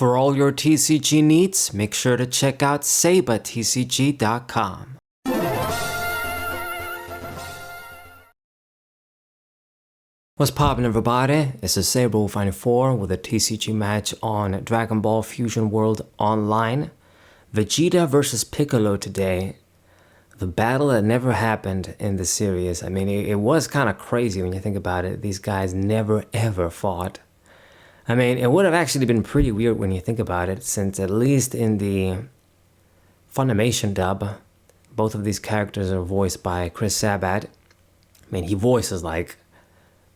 For all your TCG needs, make sure to check out SabaTCG.com. What's poppin', everybody? It's a Saber 4 with a TCG match on Dragonball Fusion World Online. Vegeta versus Piccolo today. The battle that never happened in the series. I mean, it was kind of crazy when you think about it. These guys never ever fought. I mean, it would have actually been pretty weird when you think about it, since at least in the Funimation dub, both of these characters are voiced by Chris Sabat. I mean, he voices like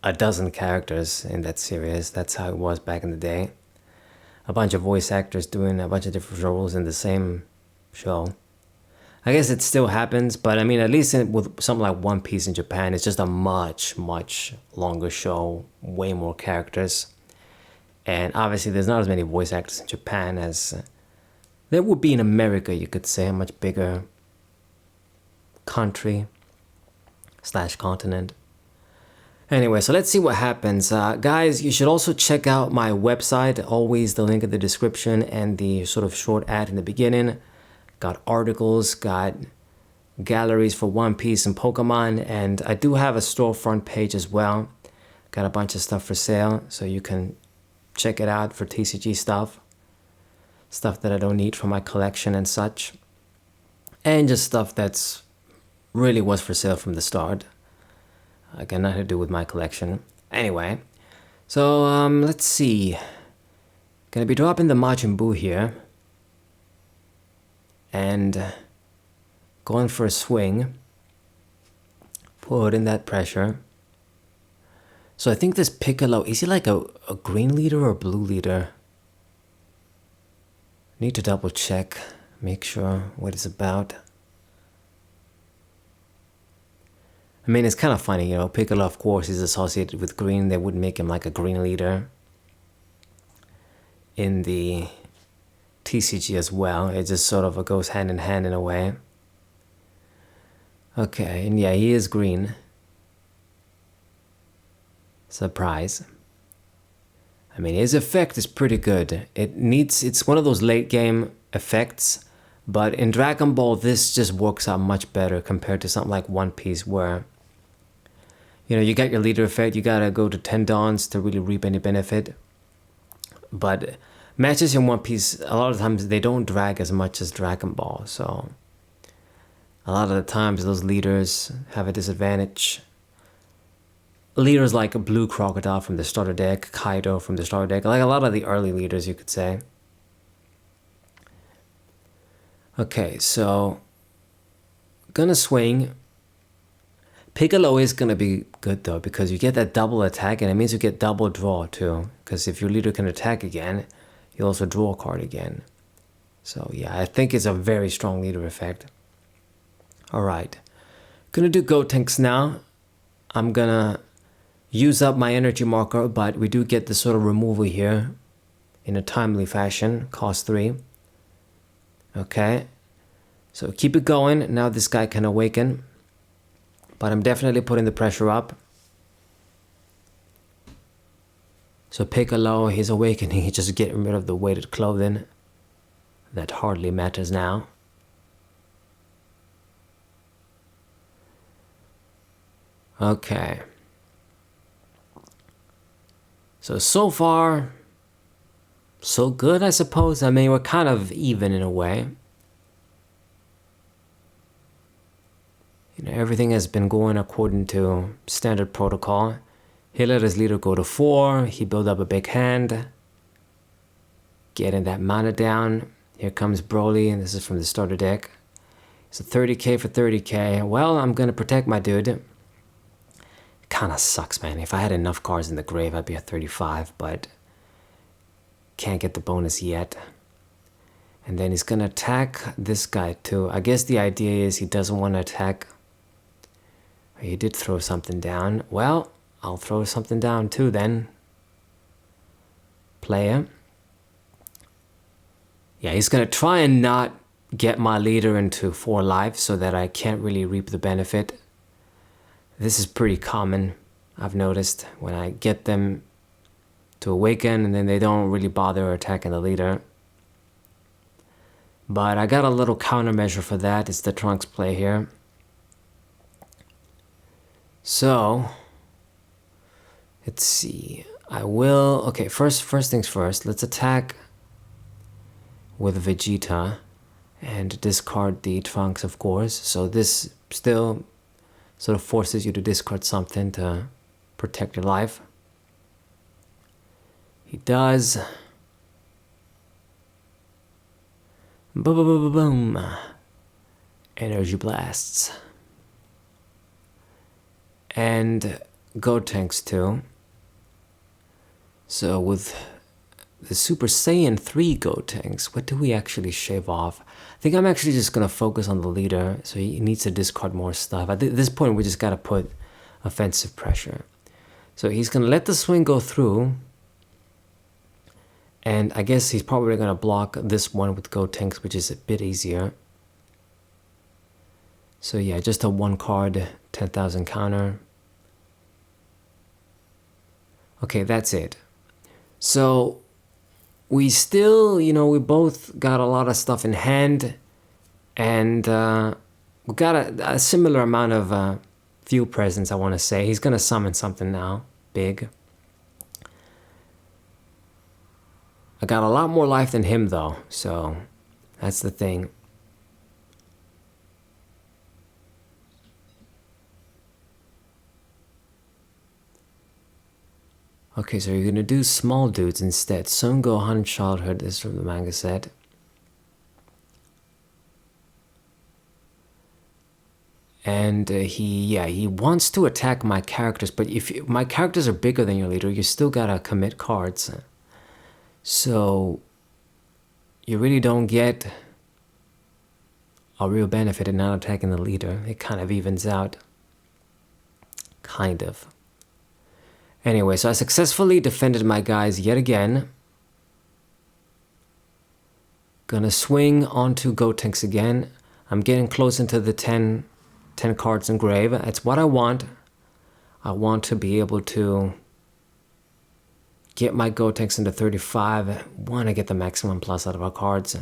a dozen characters in that series. That's how it was back in the day. A bunch of voice actors doing a bunch of different roles in the same show. I guess it still happens, but I mean, at least with something like One Piece in Japan, it's just a much, much longer show, way more characters. And obviously, there's not as many voice actors in Japan as there would be in America, you could say, a much bigger country / continent. Anyway, so let's see what happens. Guys, you should also check out my website. Always the link in the description and the sort of short ad in the beginning. Got articles, got galleries for One Piece and Pokemon, and I do have a storefront page as well. Got a bunch of stuff for sale, so you can check it out for TCG stuff that I don't need for my collection and such, and just stuff that's really was for sale from the start. Got nothing to do with my collection. Anyway, so let's see. Gonna be dropping the Majin Buu here and going for a swing. Put in that pressure. So I think this Piccolo, is he like a green leader or a blue leader? Need to double check, make sure what it's about. I mean, it's kind of funny, you know, Piccolo, of course, is associated with green. They wouldn't make him like a green leader in the TCG as well. It just sort of goes hand in hand in a way. Okay, and yeah, he is green. Surprise. I mean, his effect is pretty good. It's one of those late game effects, but in Dragon Ball, this just works out much better compared to something like One Piece, where, you know, you got your leader effect, you gotta go to 10 dawns to really reap any benefit. But matches in One Piece, a lot of times they don't drag as much as Dragon Ball, so a lot of the times those leaders have a disadvantage. Leaders like a Blue Crocodile from the starter deck, Kaido from the starter deck, like a lot of the early leaders, you could say. Okay, so gonna swing. Piccolo is gonna be good though, because you get that double attack, and it means you get double draw too. Because if your leader can attack again, you also draw a card again. So yeah, I think it's a very strong leader effect. Alright, gonna do Gotenks now. I'm gonna use up my energy marker, but we do get the sort of removal here in a timely fashion, cost 3. Okay, so keep it going. Now this guy can awaken, but I'm definitely putting the pressure up. So Piccolo, he's awakening, he's just getting rid of the weighted clothing. That hardly matters now. Okay. So far, so good, I suppose. I mean, we're kind of even in a way. You know, everything has been going according to standard protocol. He let his leader go to 4. He built up a big hand. Getting that mana down. Here comes Broly, and this is from the starter deck. So 30k for 30k. Well, I'm going to protect my dude. Kind of sucks, man. If I had enough cards in the grave, I'd be at 35, but can't get the bonus yet. And then he's going to attack this guy too. I guess the idea is he doesn't want to attack. He did throw something down. Well, I'll throw something down too then. Player. Yeah, he's going to try and not get my leader into 4 life so that I can't really reap the benefit. This is pretty common, I've noticed. When I get them to awaken, and then they don't really bother attacking the leader. But I got a little countermeasure for that. It's the Trunks play here. So, let's see. I will... Okay, first things first. Let's attack with Vegeta and discard the Trunks, of course. So this still sort of forces you to discard something to protect your life. He does. Boom, boom, boom, boom, boom. Energy blasts. And Gotenks too. So with the Super Saiyan 3 Gotenks, what do we actually shave off? I think I'm actually just going to focus on the leader, so he needs to discard more stuff. At this point, we just got to put offensive pressure. So he's going to let the swing go through. And I guess he's probably going to block this one with Gotenks, which is a bit easier. So yeah, just a 1 card, 10,000 counter. Okay, that's it. So we still, we both got a lot of stuff in hand. And we got a similar amount of field presence, I want to say. He's going to summon something now, big. I got a lot more life than him, though, so that's the thing. Okay, so you're going to do small dudes instead. Son Gohan Childhood is from the manga set. And he wants to attack my characters, but if my characters are bigger than your leader, you still got to commit cards. So you really don't get a real benefit in not attacking the leader. It kind of evens out. Kind of. Anyway, so I successfully defended my guys yet again. Gonna swing onto Gotenks again. I'm getting close into the 10 cards engraved. That's what I want. I want to be able to get my Gotenks into 35. Want to get the maximum plus out of our cards.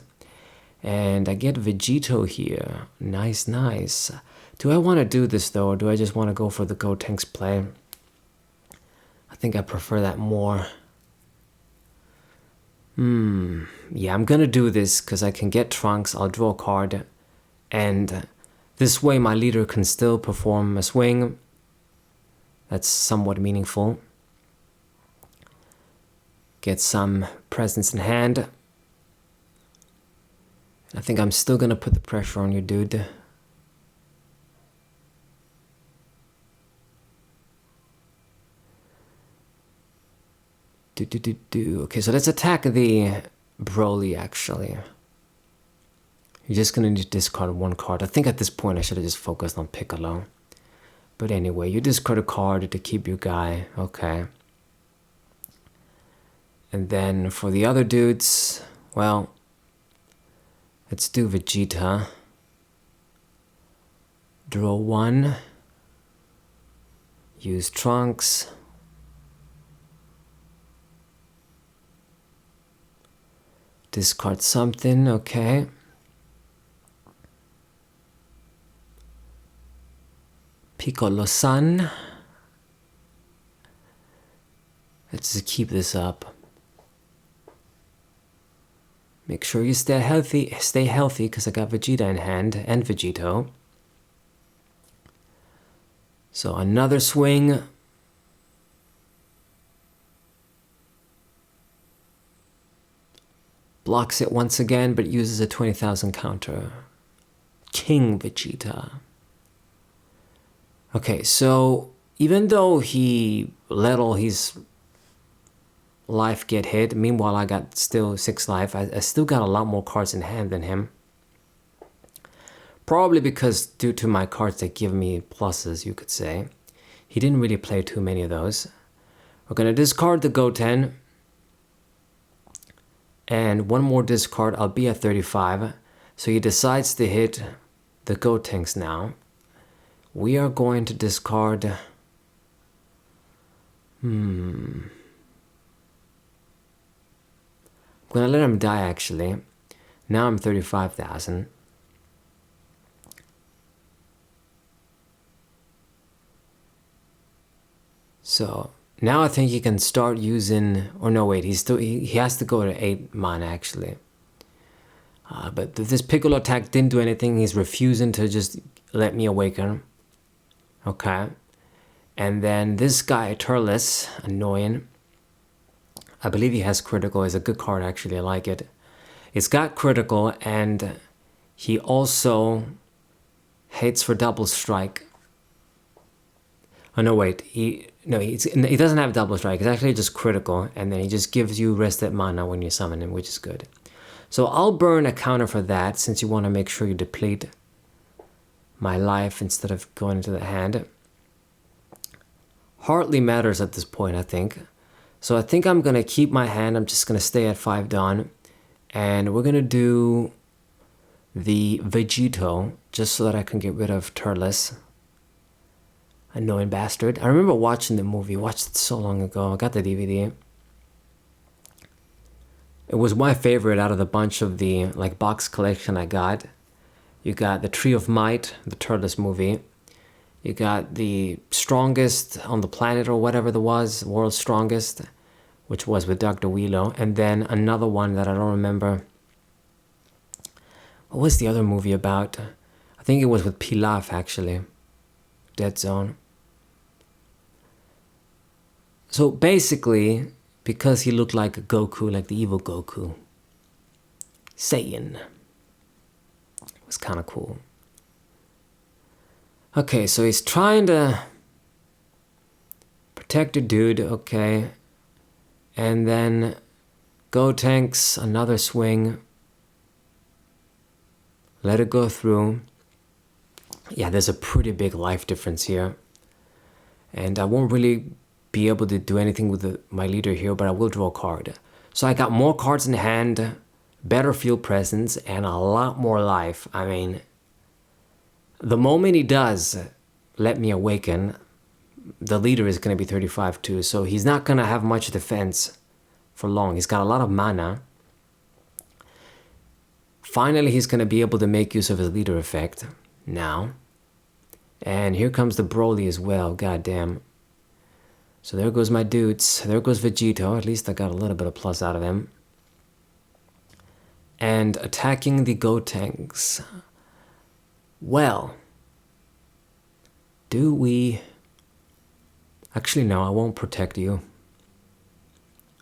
And I get Vegeta here. Nice, nice. Do I want to do this though, or do I just want to go for the Gotenks play? I think I prefer that more. Yeah, I'm gonna do this because I can get Trunks, I'll draw a card, and this way my leader can still perform a swing. That's somewhat meaningful. Get some presence in hand. I think I'm still gonna put the pressure on you, dude. Okay, so let's attack the Broly, actually. You're just gonna need to discard 1 card. I think at this point I should have just focused on Piccolo. But anyway, you discard a card to keep your guy. Okay. And then for the other dudes, well, let's do Vegeta. Draw 1. Use Trunks. Discard something, okay. Piccolo-san. Let's just keep this up. Make sure you stay healthy because I got Vegeta in hand and Vegeto. So another swing. Blocks it once again, but uses a 20,000 counter. King Vegeta. Okay, so even though he let all his life get hit, meanwhile I got still 6 life, I still got a lot more cards in hand than him. Probably because due to my cards that give me pluses, you could say. He didn't really play too many of those. We're going to discard the Goten. And 1 more discard, I'll be at 35. So he decides to hit the Gotenks now. We are going to discard... gonna let him die actually. Now I'm 35,000. So now I think he can start using, or no wait, he has to go to 8 mana actually. But this Piccolo attack didn't do anything. He's refusing to just let me awaken. Okay. And then this guy, Turles, annoying. I believe he has critical. It's a good card actually, I like it. It's got critical and he also hits for double strike. Oh no wait, he doesn't have double strike. It's actually just critical, and then he just gives you rested mana when you summon him, which is good. So I'll burn a counter for that, since you want to make sure you deplete my life instead of going into the hand. Hardly matters at this point, I think. So I think I'm gonna keep my hand. I'm just gonna stay at 5 Dawn, and we're gonna do the Vegeta just so that I can get rid of Turles. Annoying bastard. I remember watching the movie. Watched it so long ago. I got the DVD. It was my favorite out of the bunch of the box collection I got. You got the Tree of Might, the Turles movie. You got the Strongest on the Planet or whatever there was, World's Strongest, which was with Dr. Wheelo. And then another one that I don't remember. What was the other movie about? I think it was with Pilaf actually. Dead Zone. So basically, because he looked like Goku, like the evil Goku, Saiyan, it was kind of cool. Okay, so he's trying to protect a dude, okay. And then Gotenks, another swing. Let it go through. Yeah, there's a pretty big life difference here. And I won't really be able to do anything with my leader here, but I will draw a card. So I got more cards in hand, better field presence, and a lot more life. I mean, the moment he does let me awaken, the leader is going to be 35 too, so he's not going to have much defense for long. He's got a lot of mana. Finally, he's going to be able to make use of his leader effect now. And here comes the Broly as well, goddamn. So there goes my dudes. There goes Vegeta. At least I got a little bit of plus out of him. And attacking the Gotenks. Well, do we... Actually, no, I won't protect you.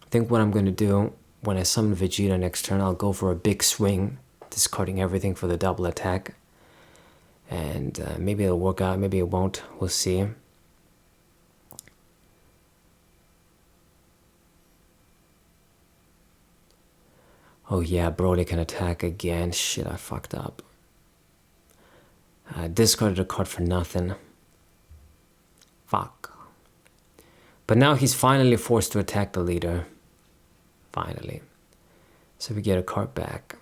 I think what I'm going to do, when I summon Vegeta next turn, I'll go for a big swing, discarding everything for the double attack. And maybe it'll work out, maybe it won't. We'll see. Oh yeah, Broly can attack again. Shit, I fucked up. I discarded a card for nothing. Fuck. But now he's finally forced to attack the leader. Finally. So we get a card back.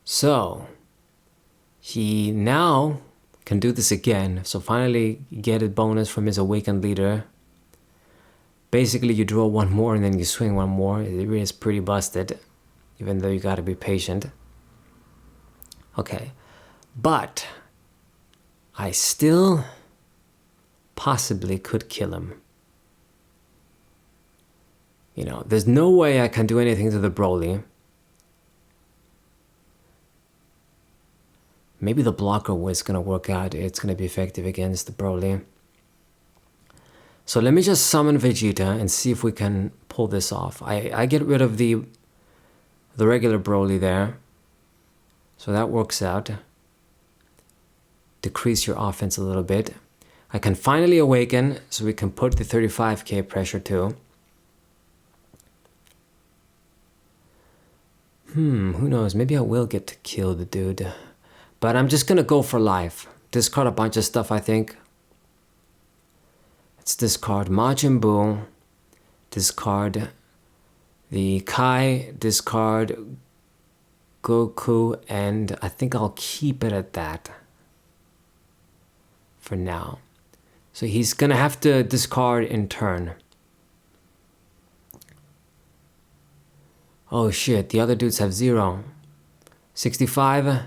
So, he now can do this again. So finally get a bonus from his awakened leader. Basically, you draw one more and then you swing one more. It really is pretty busted, even though you gotta be patient. Okay, but I still possibly could kill him. You know, there's no way I can do anything to the Broly. Maybe the blocker was gonna work out. It's gonna be effective against the Broly. So let me just summon Vegeta and see if we can pull this off. I get rid of the regular Broly there. So that works out. Decrease your offense a little bit. I can finally awaken, so we can put the 35k pressure too. Who knows? Maybe I will get to kill the dude. But I'm just gonna go for life. Discard a bunch of stuff, I think. Let's discard Majin Buu. Discard the Kai. Discard Goku. And I think I'll keep it at that for now. So he's gonna have to discard in turn. Oh shit, the other dudes have 0. 65.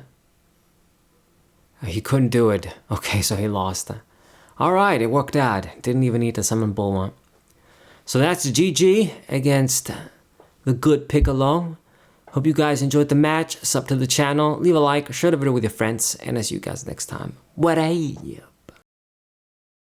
He couldn't do it. Okay, so he lost. Alright, it worked out. Didn't even need to summon Bulma. So that's GG against the good Piccolo. Hope you guys enjoyed the match. Sub to the channel, leave a like, share the video with your friends, and I'll see you guys next time. What are you?